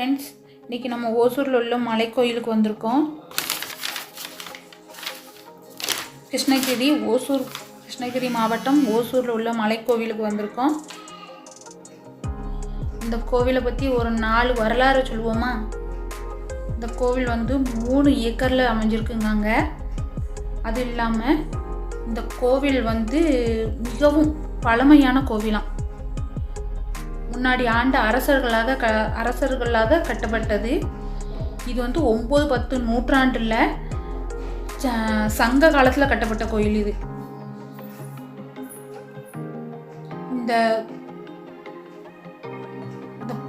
Friends, இன்றைக்கி நம்ம ஓசூரில் உள்ள மலைக்கோயிலுக்கு வந்திருக்கோம். கிருஷ்ணகிரி மாவட்டம் ஓசூரில் உள்ள மலைக்கோவிலுக்கு வந்திருக்கோம். இந்த கோவிலை பற்றி ஒரு 4 வரலாறு சொல்லுவோமா? இந்த கோவில் 3 ஏக்கரில் அமைஞ்சிருக்குங்க. அது இல்லாமல் இந்த கோவில் மிகவும் பழமையான கோவிலாம். முன்னாடி ஆண்ட அரசர்களாக கட்டப்பட்டது. இது 9-10 நூற்றாண்டில் சங்க காலத்தில் கட்டப்பட்ட கோயில் இது. இந்த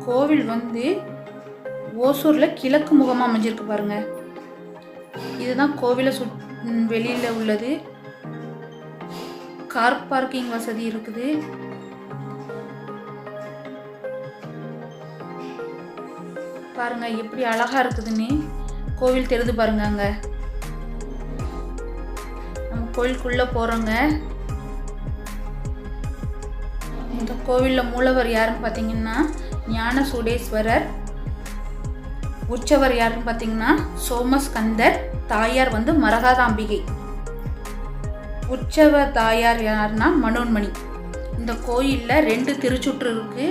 கோவில் ஓசூரில் கிழக்கு முகமாக அமைஞ்சிருக்கு பாருங்க. இதுதான் கோவிலை வெளியில் உள்ளது. கார் பார்க்கிங் வசதி இருக்குது. பாருங்க எப்படி அழகா இருக்குதுன்னு. கோவில் தெரிது பாருங்க. அங்க நம்ம கோயிலுக்குள்ள போறோங்க. இந்த கோவில்ல மூலவர் யாருன்னு பார்த்தீங்கன்னா ஞான சூடேஸ்வரர். உற்சவர் யாருன்னு பார்த்தீங்கன்னா சோமஸ்கந்தர். தாயார் மரகதாம்பிகை. உற்சவ தாயார் யாருன்னா மனோன்மணி. இந்த கோயில்ல 2 திருச்சுற்று இருக்கு.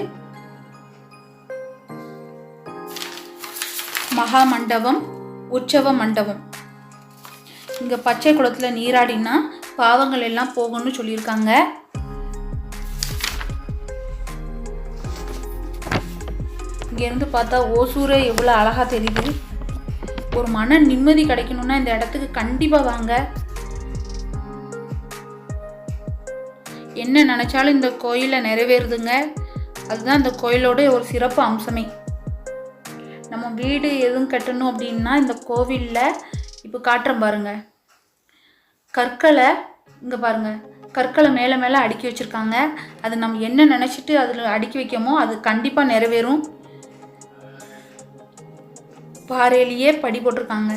மகா மண்டபம், உற்சவ மண்டபம். இங்க பச்சை குளத்துல நீராடினா பாவங்கள் எல்லாம் போகும்னு சொல்லியிருக்காங்க. இங்க இருந்து பார்த்தா ஓசூரே எவ்வளவு அழகா தெரியுது. ஒரு மன நிம்மதி கிடைக்கணும்னா இந்த இடத்துக்கு கண்டிப்பா வாங்க. என்ன நினைச்சாலும் இந்த கோயில நிறைவேறுதுங்க. அதுதான் இந்த கோயிலோட ஒரு சிறப்பு அம்சமே. நம்ம வீடு எதுவும் கட்டணும் அப்படின்னா இந்த கோவிலில் இப்போ காட்டுறேன் பாருங்க. கற்களை இங்கே பாருங்க. கற்களை மேலே மேலே அடுக்கி வச்சுருக்காங்க. அது நம்ம என்ன நினச்சிட்டு அதில் அடுக்கி வைக்கமோ அது கண்டிப்பாக நிறைவேறும். பாறையிலேயே படி போட்டிருக்காங்க.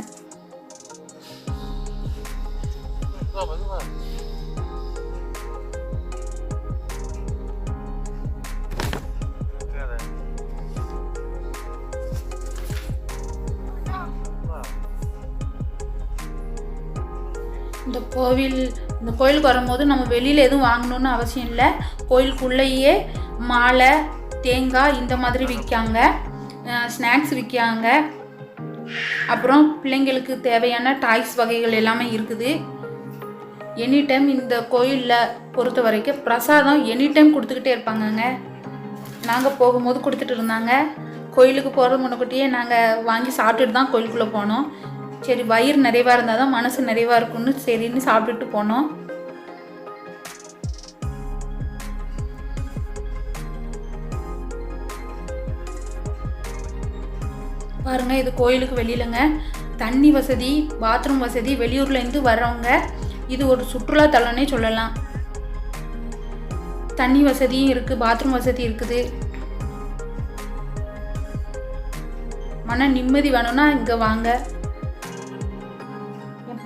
இந்த கோயிலுக்கு வரும்போது நம்ம வெளியில் எதுவும் வாங்கணும்னு அவசியம் இல்லை. கோயிலுக்குள்ளேயே மாலை, தேங்காய் இந்த மாதிரி விற்காங்க. ஸ்நாக்ஸ் விற்காங்க. அப்புறம் பிள்ளைங்களுக்கு தேவையான டாய்ஸ் வகைகள் எல்லாமே இருக்குது. எனி டைம் இந்த கோயிலில் பொறுத்த வரைக்கும் பிரசாதம் எனி டைம் கொடுத்துக்கிட்டே இருப்பாங்கங்க. நாங்கள் போகும்போது கொடுத்துட்டு இருந்தாங்க. கோயிலுக்கு போகிறது முன்னக்கூட்டியே நாங்கள் வாங்கி சாப்பிட்டுட்டு தான் கோயிலுக்குள்ளே போனோம். சரி, வயிறு நிறைவாக இருந்தால் தான் மனசு நிறைவாக இருக்கும்னு சரின்னு சாப்பிட்டுட்டு போனோம். பாருங்க, இது கோயிலுக்கு வெளியிலங்க. தண்ணி வசதி, பாத்ரூம் வசதி. வெளியூர்லேருந்து வர்றவங்க இது ஒரு சுற்றுலா தலம்னே சொல்லலாம். தண்ணி வசதியும் இருக்குது, பாத்ரூம் வசதி இருக்குது. மன நிம்மதி வேணும்னா இங்கே வாங்க.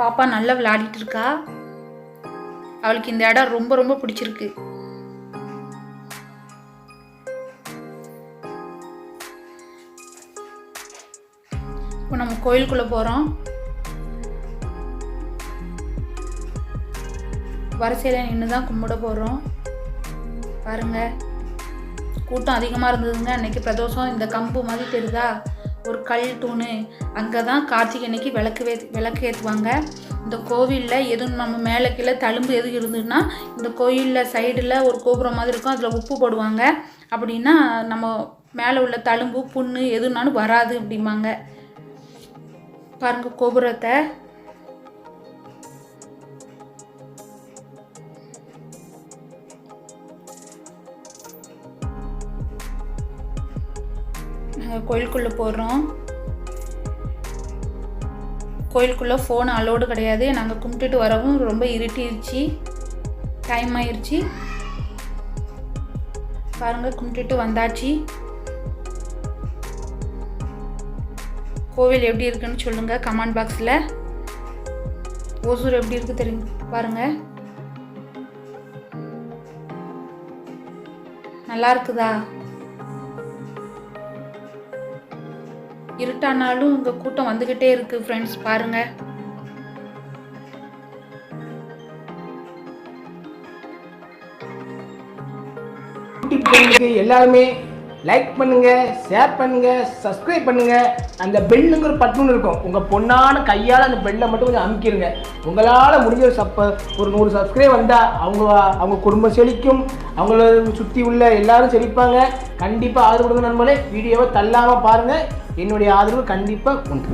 பாப்பா நல்லா விளையாடிட்டு இருக்கா. அவளுக்கு இந்த இடம் ரொம்ப ரொம்ப பிடிச்சிருக்கு. இப்போ நம்ம கோயிலுக்குள்ள போறோம். வரிசையில நின்று தான் கும்பிட போறோம். பாருங்க, கூட்டம் அதிகமாக இருந்ததுங்க. அன்னைக்கு பிரதோஷம். இந்த கம்பு மாதிரி தெரியுதா, ஒரு கல் தூணு. அங்கே தான் கார்த்திகை அன்னைக்கு விளக்கு ஏற்றுவாங்க. இந்த கோவிலில் எதுவும் நம்ம மேலே கீழே தழும்பு எதுவும் இருந்ததுன்னா இந்த கோயிலில் சைடில் ஒரு கோபுரம் மாதிரி இருக்கும். அதில் உப்பு போடுவாங்க. அப்படின்னா நம்ம மேலே உள்ள தழும்பு, புண்ணு எதுனாலும் வராது அப்படிம்பாங்க. பாருங்க கோபுரத்தை. நாங்கள் கோயிலுக்குள்ளே போடுறோம். கோயிலுக்குள்ளே ஃபோன் அலோடு கிடையாது. நாங்கள் கும்பிட்டுட்டு வரவும் ரொம்ப இருட்டிருச்சு, டைம் ஆயிடுச்சு. பாருங்கள், கும்பிட்டுட்டு வந்தாச்சு. கோவில் எப்படி இருக்குன்னு சொல்லுங்கள் கமெண்ட் பாக்ஸில். ஓசூர் எப்படி இருக்குது தெரியும் பாருங்கள். நல்லா இருக்குதா? இருட்டானாலும் இங்கே கூட்டம் வந்துக்கிட்டே இருக்குது ஃப்ரெண்ட்ஸ், பாருங்கள். எல்லாருமே லைக் பண்ணுங்க, ஷேர் பண்ணுங்க, சப்ஸ்கிரைப் பண்ணுங்க. அந்த பெல்லுங்கிற பட்டன் இருக்கும், உங்க பொண்ணான கையால் அந்த பெல்லை மட்டும் கொஞ்சம் அமுக்கிடுங்க. உங்களால் முடிஞ்ச ஒரு 100 சப்ஸ்கிரைப் வந்தால் அவங்க குடும்பம் செழிக்கும், அவங்கள சுற்றி உள்ள எல்லாரும் செழிப்பாங்க. கண்டிப்பாக ஆதரவு கொடுங்க நண்பர்களே. வீடியோவை தள்ளாமல் பாருங்கள், என்னுடைய ஆதரவு கண்டிப்பாக உண்டு.